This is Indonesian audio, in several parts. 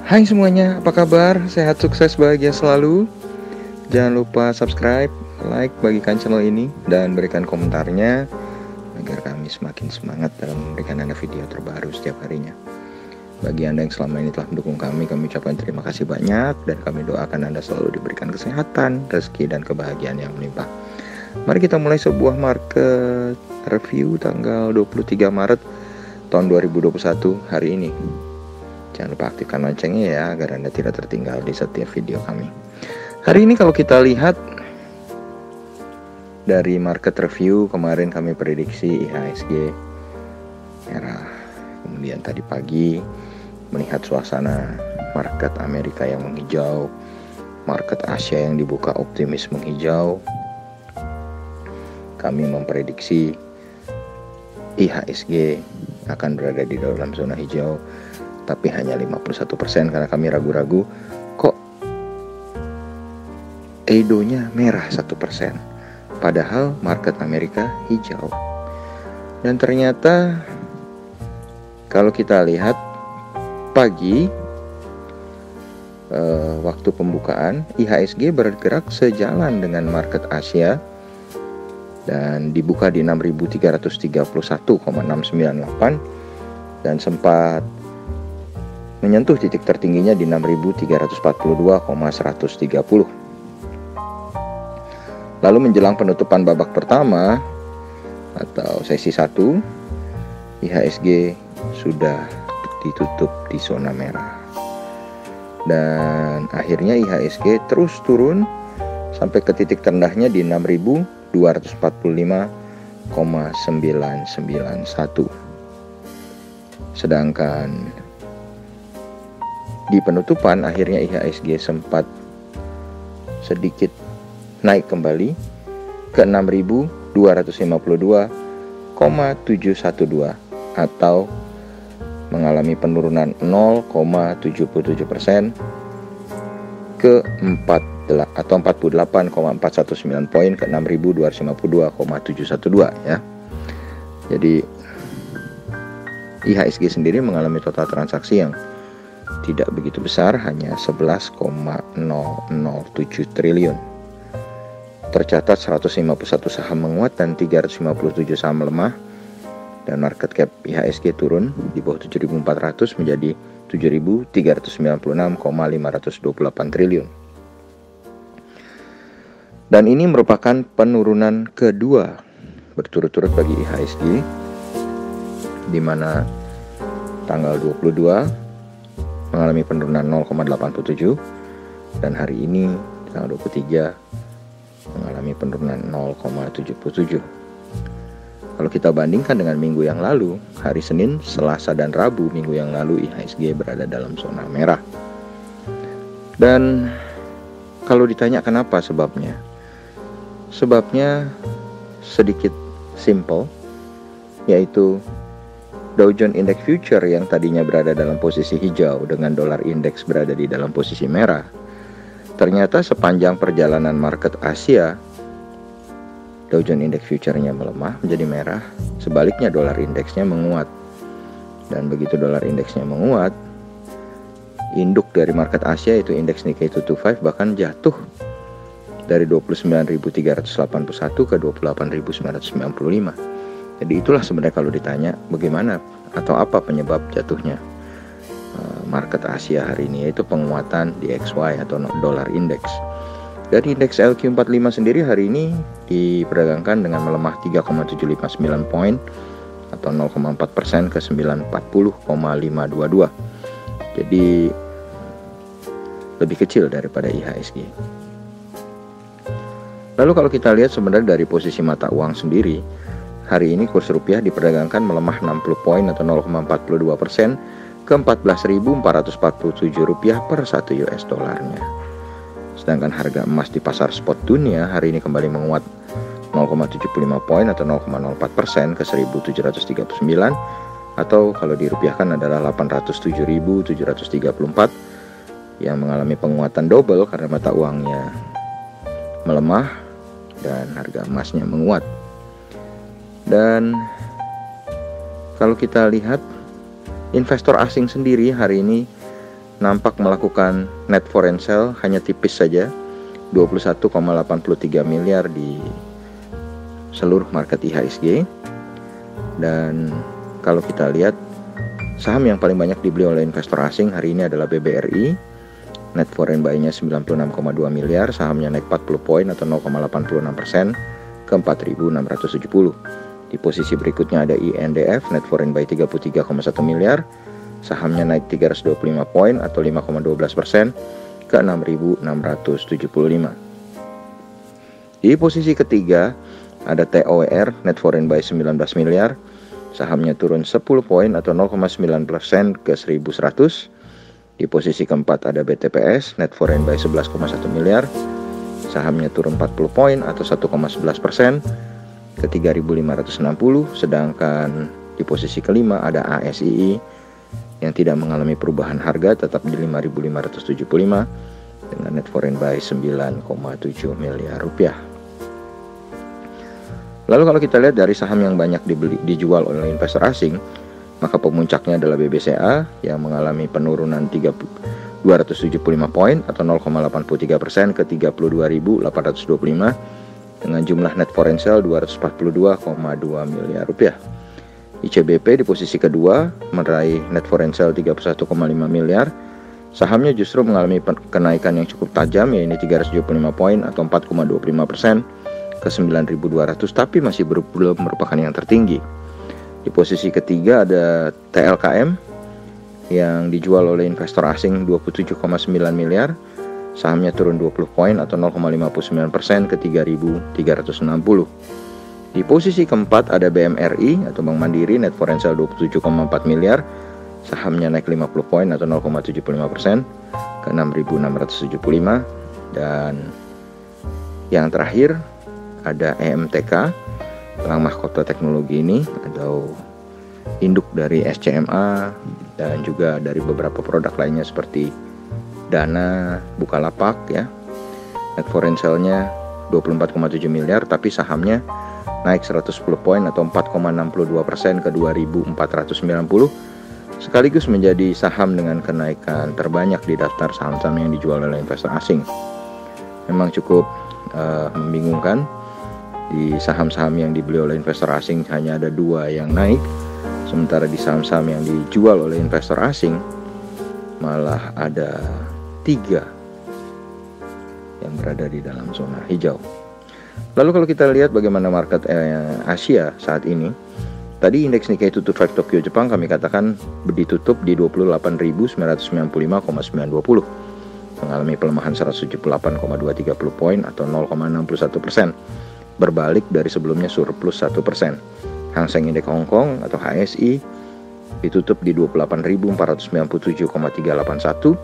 Hai semuanya, apa kabar? Sehat, sukses, bahagia selalu. Jangan lupa subscribe, like, bagikan channel ini, dan berikan komentarnya agar kami semakin semangat dalam memberikan Anda video terbaru setiap harinya. Bagi Anda yang selama ini telah mendukung kami ucapkan terima kasih banyak, dan kami doakan Anda selalu diberikan kesehatan, rezeki, dan kebahagiaan yang melimpah. Mari kita mulai sebuah market review tanggal 23 Maret tahun 2021 hari ini. Jangan lupa aktifkan loncengnya ya, agar Anda tidak tertinggal di setiap video kami. Hari ini kalau kita lihat dari market review, kemarin kami prediksi IHSG merah. Kemudian tadi pagi melihat suasana market Amerika yang menghijau, market Asia yang dibuka optimis menghijau. Kami memprediksi IHSG akan berada di dalam zona hijau, tapi hanya 51% karena kami ragu-ragu kok Edo-nya merah 1%, padahal market Amerika hijau. Dan ternyata kalau kita lihat pagi waktu pembukaan, IHSG bergerak sejalan dengan market Asia dan dibuka di 6.331,698 dan sempat menyentuh titik tertingginya di 6.342,130. Lalu menjelang penutupan babak pertama atau sesi 1, IHSG sudah ditutup di zona merah. Dan akhirnya IHSG terus turun sampai ke titik terendahnya di 6.245,991. Sedangkan di penutupan akhirnya IHSG sempat sedikit naik kembali ke 6.252,712 atau mengalami penurunan 0,77% ke 48,419 poin ke 6.252,712 ya. Jadi IHSG sendiri mengalami total transaksi yang tidak begitu besar, hanya 11,007 triliun. Tercatat 151 saham menguat dan 357 saham melemah, dan market cap IHSG turun di bawah 7.400 menjadi 7.396,528 triliun. Dan ini merupakan penurunan kedua berturut-turut bagi IHSG, di mana tanggal 22 mengalami penurunan 0,87 dan hari ini tanggal 23 mengalami penurunan 0,77. Kalau kita bandingkan dengan minggu yang lalu, hari Senin, Selasa, dan Rabu minggu yang lalu IHSG berada dalam zona merah. Dan kalau ditanya kenapa sebabnya? Sebabnya sedikit simple, yaitu Dow Jones Index Future yang tadinya berada dalam posisi hijau dengan dolar indeks berada di dalam posisi merah, ternyata sepanjang perjalanan market Asia, Dow Jones Index Future-nya melemah menjadi merah, sebaliknya dolar indeksnya menguat. Dan begitu dolar indeksnya menguat, induk dari market Asia yaitu indeks Nikkei 225 bahkan jatuh dari 29.381 ke 28.995. Jadi itulah sebenarnya kalau ditanya bagaimana atau apa penyebab jatuhnya market Asia hari ini, yaitu penguatan DXY atau dolar index. Dari indeks LQ45 sendiri hari ini diperdagangkan dengan melemah 3,759 poin atau 0,4% ke 940,522. Jadi lebih kecil daripada IHSG. Lalu kalau kita lihat sebenarnya dari posisi mata uang sendiri, hari ini kurs rupiah diperdagangkan melemah 60 poin atau 0,42% ke 14.447 rupiah per 1 US dollarnya. Sedangkan harga emas di pasar spot dunia hari ini kembali menguat 0,75 poin atau 0,04% ke 1.739 atau kalau dirupiahkan adalah 807.734 yang mengalami penguatan double karena mata uangnya melemah dan harga emasnya menguat. Dan kalau kita lihat investor asing sendiri hari ini nampak melakukan net foreign sale hanya tipis saja, 21,83 miliar di seluruh market IHSG. Dan kalau kita lihat saham yang paling banyak dibeli oleh investor asing hari ini adalah BBRI. Net foreign buy-nya 96,2 miliar, sahamnya naik 40 poin atau 0,86% ke 4.670. Di posisi berikutnya ada INDF, net foreign buy 33,1 miliar, sahamnya naik 325 poin atau 5,12% ke 6.675. Di posisi ketiga ada TOWR, net foreign buy 19 miliar, sahamnya turun 10 poin atau 0,9% ke 1.100. Di posisi keempat ada BTPS, net foreign buy 11,1 miliar, sahamnya turun 40 poin atau 1,11% ke 3.560. Sedangkan di posisi kelima ada ASII yang tidak mengalami perubahan harga, tetap di 5.575 dengan net foreign buy 9,7 miliar rupiah. Lalu kalau kita lihat dari saham yang banyak dijual oleh investor asing, maka pemuncaknya adalah BBCA yang mengalami penurunan 275 poin atau 0,83% ke 32.825 dengan jumlah net foreign sale 242,2 miliar rupiah. ICBP di posisi kedua meraih net foreign sale 31,5 miliar. Sahamnya justru mengalami kenaikan yang cukup tajam, yaitu 375 poin atau 4,25% ke 9.200, tapi masih belum merupakan yang tertinggi. Di posisi ketiga ada TLKM yang dijual oleh investor asing 27,9 miliar, sahamnya turun 20 poin atau 0,59% ke 3.360. Di posisi keempat ada BMRI atau Bank Mandiri, net foreign sale 27,4 miliar, sahamnya naik 50 poin atau 0,75% ke 6.675. Dan yang terakhir ada EMTK, Elang Mahkota Teknologi ini atau induk dari SCMA dan juga dari beberapa produk lainnya seperti Dana, Bukalapak ya. Net foreign sale-nya 24,7 miliar, tapi sahamnya naik 110 poin atau 4,62% ke 2.490, sekaligus menjadi saham dengan kenaikan terbanyak di daftar saham-saham yang dijual oleh investor asing. Memang cukup membingungkan. Di saham-saham yang dibeli oleh investor asing hanya ada 2 yang naik, sementara di saham-saham yang dijual oleh investor asing malah ada 3 yang berada di dalam zona hijau. Lalu kalau kita lihat bagaimana market Asia saat ini, tadi indeks Nikkei 225 Tokyo Jepang kami katakan ditutup di 28.995,920, mengalami pelemahan 178,230 poin atau 0,61%. Berbalik dari sebelumnya surplus 1%. Hang Seng Indeks Hong Kong atau HSI ditutup di 28.497,381,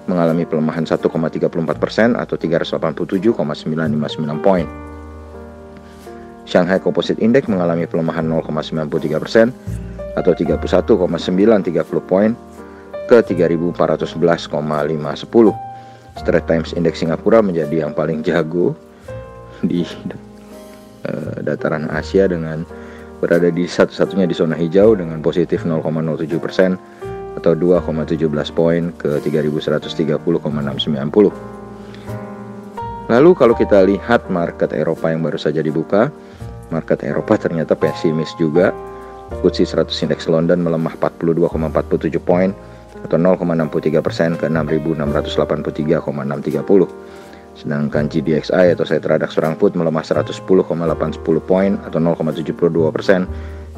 mengalami pelemahan 1,34% atau 387,959 poin. Shanghai Composite Index mengalami pelemahan 0,93% atau 31,930 poin ke 3.411,510. Straits Times Index Singapura menjadi yang paling jago di dataran Asia dengan berada di satu-satunya di zona hijau dengan positif 0,07% atau 2,17 poin ke 3.130,690. Lalu kalau kita lihat market Eropa yang baru saja dibuka, market Eropa ternyata pesimis juga. FTSE 100 Index London melemah 42,47 poin atau 0,63% ke 6.683,630. Sedangkan GDXI atau Xetra DAX Frankfurt melemah 110,810 poin atau 0,72%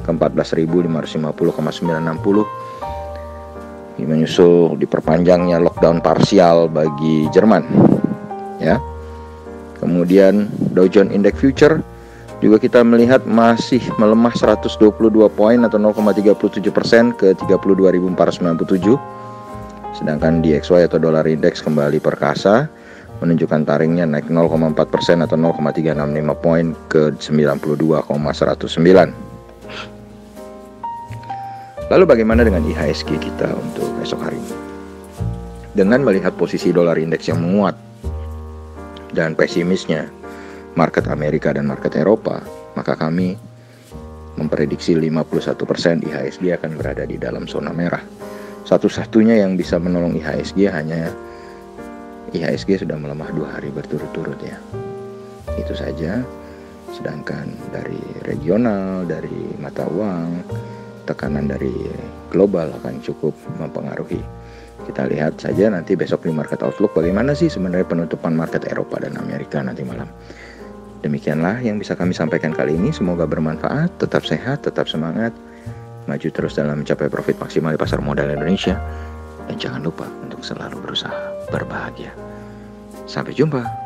ke 14.550,960. Ini menyusul diperpanjangnya lockdown parsial bagi Jerman. Ya. Kemudian Dow Jones Index Future juga kita melihat masih melemah 122 poin atau 0,37% ke 32.497. Sedangkan DXY atau Dollar Index kembali perkasa, menunjukkan taringnya naik 0,4% atau 0,365 poin ke 92,109. Lalu bagaimana dengan IHSG kita untuk esok hari ini? Dengan melihat posisi dolar indeks yang menguat dan pesimisnya market Amerika dan market Eropa, maka kami memprediksi 51% IHSG akan berada di dalam zona merah. Satu-satunya yang bisa menolong IHSG hanya IHSG sudah melemah 2 hari berturut-turut ya. Itu saja. Sedangkan dari regional, dari mata uang, tekanan dari global akan cukup mempengaruhi. Kita lihat saja nanti besok di market outlook bagaimana sih sebenarnya penutupan market Eropa dan Amerika nanti malam. Demikianlah yang bisa kami sampaikan kali ini. Semoga bermanfaat, tetap sehat, tetap semangat, maju terus dalam mencapai profit maksimal di pasar modal Indonesia. Dan jangan lupa untuk selalu berusaha berbahagia. Sampai jumpa.